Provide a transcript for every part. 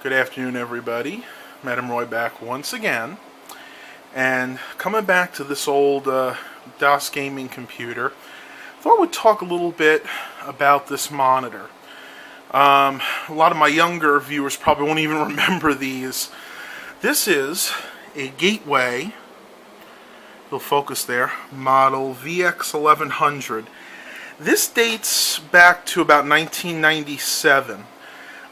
Good afternoon, everybody. Madam Roy back once again, and coming back to this old DOS gaming computer. Thought we'd talk a little bit about this monitor. A lot of my younger viewers probably won't even remember these. This is a Gateway, you'll focus there, model VX1100. This dates back to about 1997.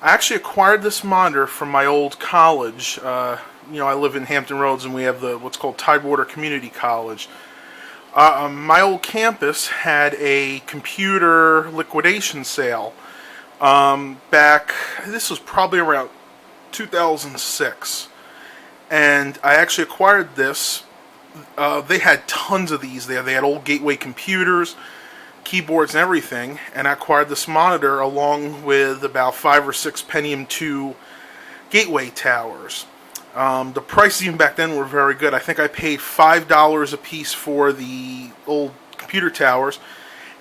I actually acquired this monitor from my old college. I live in Hampton Roads, and we have what's called Tidewater Community College. My old campus had a computer liquidation sale back. This was probably around 2006, and I actually acquired this. They had tons of these there. They had old Gateway computers, keyboards and everything, and I acquired this monitor along with about 5 or 6 Pentium 2 Gateway towers. The prices even back then were very good. I think I paid $5 a piece for the old computer towers,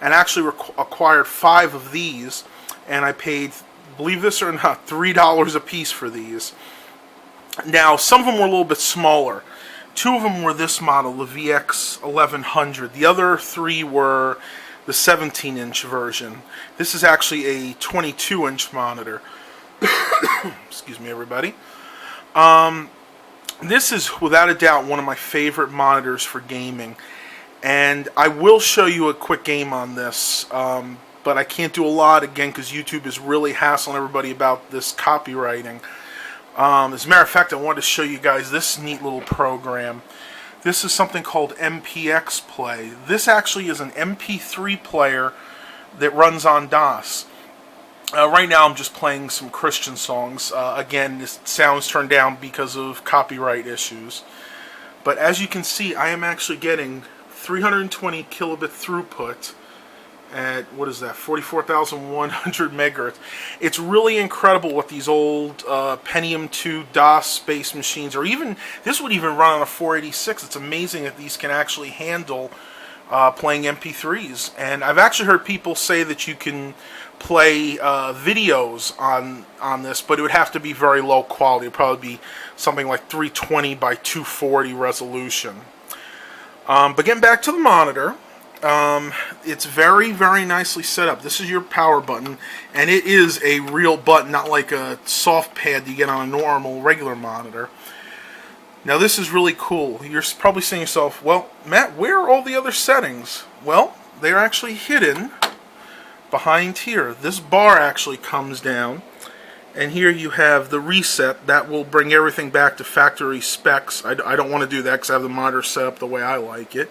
and actually acquired 5 of these, and I paid, believe this or not, $3 a piece for these. Now, some of them were a little bit smaller. 2 of them were this model, the VX1100. The other 3 were the 17-inch version. This is actually a 22-inch monitor. Excuse me, everybody. This is without a doubt one of my favorite monitors for gaming, and I will show you a quick game on this, but I can't do a lot again because YouTube is really hassling everybody about this copywriting. As a matter of fact, I wanted to show you guys this neat little program. This is something called MPX Play. This actually is an MP3 player that runs on DOS. Right now I'm just playing some Christian songs. Again, this sound's turned down because of copyright issues. But as you can see, I am actually getting 320 kilobit throughput at, what is that, 44,100 megahertz. It's really incredible what these old Pentium 2 DOS-based machines, or even, this would even run on a 486. It's amazing that these can actually handle playing MP3s. And I've actually heard people say that you can play videos on this, but it would have to be very low quality. It would probably be something like 320 by 240 resolution. But getting back to the monitor, it's very, very nicely set up. This is your power button, and it is a real button, not like a soft pad you get on a normal, regular monitor. Now this is really cool. You're probably saying to yourself, well, Matt, where are all the other settings? Well, they're actually hidden behind here. This bar actually comes down, and here you have the reset. That will bring everything back to factory specs. I don't want to do that because I have the monitor set up the way I like it.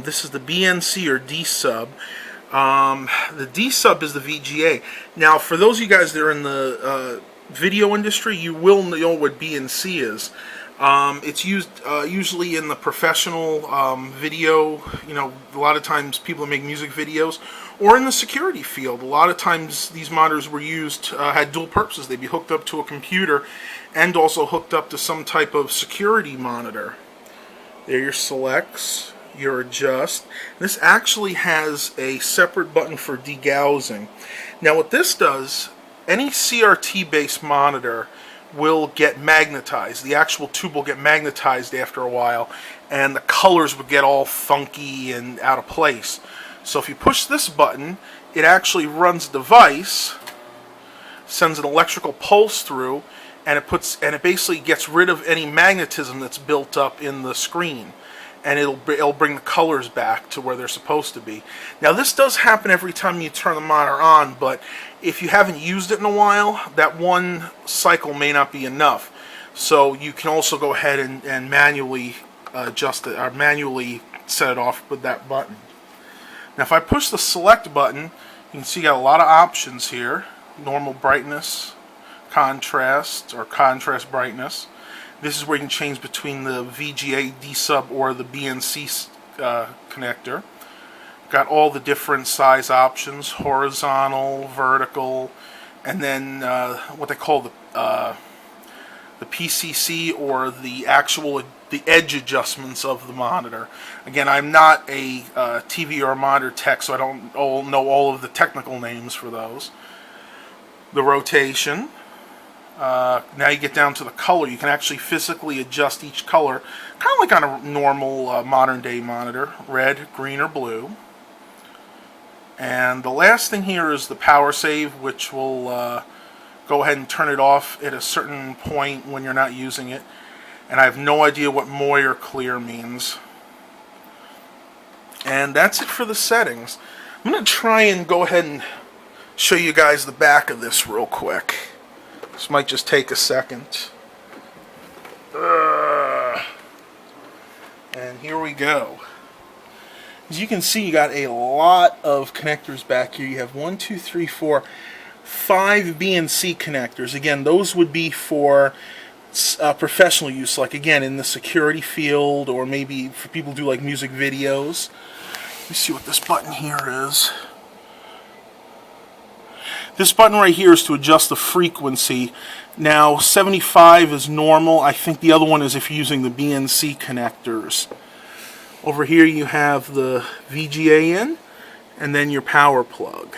This is the BNC or D-sub. The D-sub is the VGA. Now, for those of you guys that are in the video industry, you will know what BNC is. It's used usually in the professional video. A lot of times people make music videos, or in the security field. A lot of times these monitors were used, had dual purposes. They'd be hooked up to a computer and also hooked up to some type of security monitor. There are your selects, your adjust. This actually has a separate button for degaussing. Now what this does, any CRT based monitor will get magnetized. The actual tube will get magnetized after a while, and the colors would get all funky and out of place. So if you push this button, it actually runs the device, sends an electrical pulse through, and it basically gets rid of any magnetism that's built up in the screen, and it'll bring the colors back to where they're supposed to be. Now this does happen every time you turn the monitor on, but if you haven't used it in a while, that one cycle may not be enough. So you can also go ahead and manually adjust it, or manually set it off with that button. Now if I push the select button, you can see you got a lot of options here. Normal brightness, contrast, or contrast brightness. This is where you can change between the VGA, D-sub, or the BNC connector. Got all the different size options, horizontal, vertical, and then what they call the PCC, or the edge adjustments of the monitor. Again, I'm not a TV or a monitor tech, so I don't know all of the technical names for those. The rotation, Now you get down to the color. You can actually physically adjust each color, kind of like on a normal modern day monitor, red, green, or blue. And the last thing here is the power save, which will go ahead and turn it off at a certain point when you're not using it. And I have no idea what moy or clear means. And that's it for the settings. I'm going to try and go ahead and show you guys the back of this real quick. This might just take a second. And here we go. As you can see, you got a lot of connectors back here. You have 1, 2, 3, 4, 5 BNC connectors. Again, those would be for professional use, like again in the security field, or maybe for people who do like music videos. Let me see what this button here is. This button right here is to adjust the frequency. Now 75 is normal. I think the other one is if you're using the BNC connectors. Over here you have the VGA in, and then your power plug.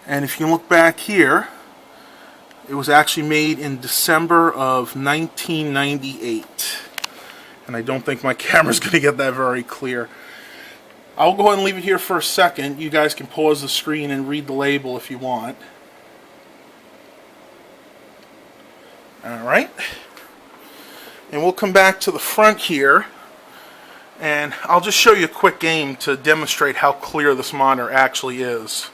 And if you look back here, it was actually made in December of 1998. And I don't think my camera's going to get that very clear. I'll go ahead and leave it here for a second. You guys can pause the screen and read the label if you want. Alright. And we'll come back to the front here. And I'll just show you a quick game to demonstrate how clear this monitor actually is.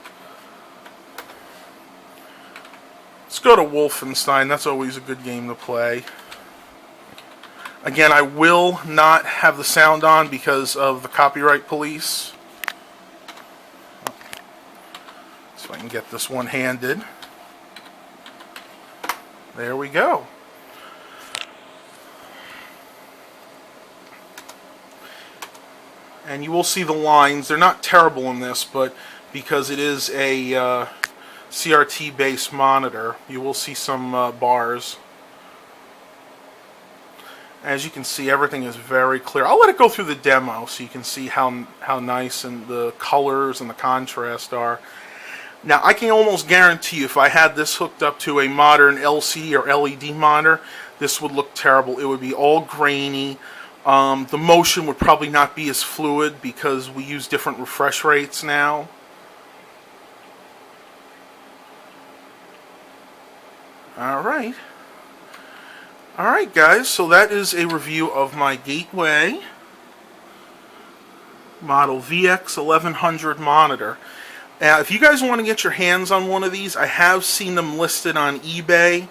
Let's go to Wolfenstein. That's always a good game to play. Again, I will not have the sound on because of the copyright police. So I can get this one-handed. There we go. And you will see the lines. They're not terrible in this, but because it is a CRT based monitor, you will see some bars. As you can see, everything is very clear. I'll let it go through the demo so you can see how nice and the colors and the contrast are. Now, I can almost guarantee you if I had this hooked up to a modern LCD or LED monitor, this would look terrible. It would be all grainy. The motion would probably not be as fluid because we use different refresh rates now. Alright. Alright guys, so that is a review of my Gateway model VX1100 monitor. Now, if you guys want to get your hands on one of these, I have seen them listed on eBay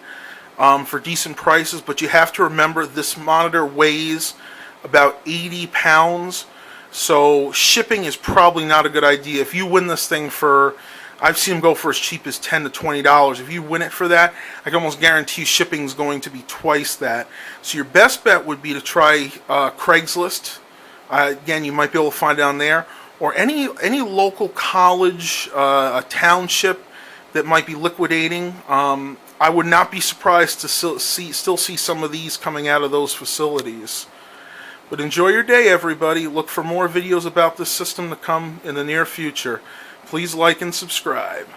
for decent prices, but you have to remember this monitor weighs about 80 pounds, so shipping is probably not a good idea. If you win this thing for, I've seen them go for as cheap as $10 to $20. If you win it for that, I can almost guarantee shipping is going to be twice that. So your best bet would be to try Craigslist. Again, you might be able to find it on there, or any local college, a township that might be liquidating. I would not be surprised to still see some of these coming out of those facilities. But enjoy your day, everybody. Look for more videos about this system to come in the near future. Please like and subscribe.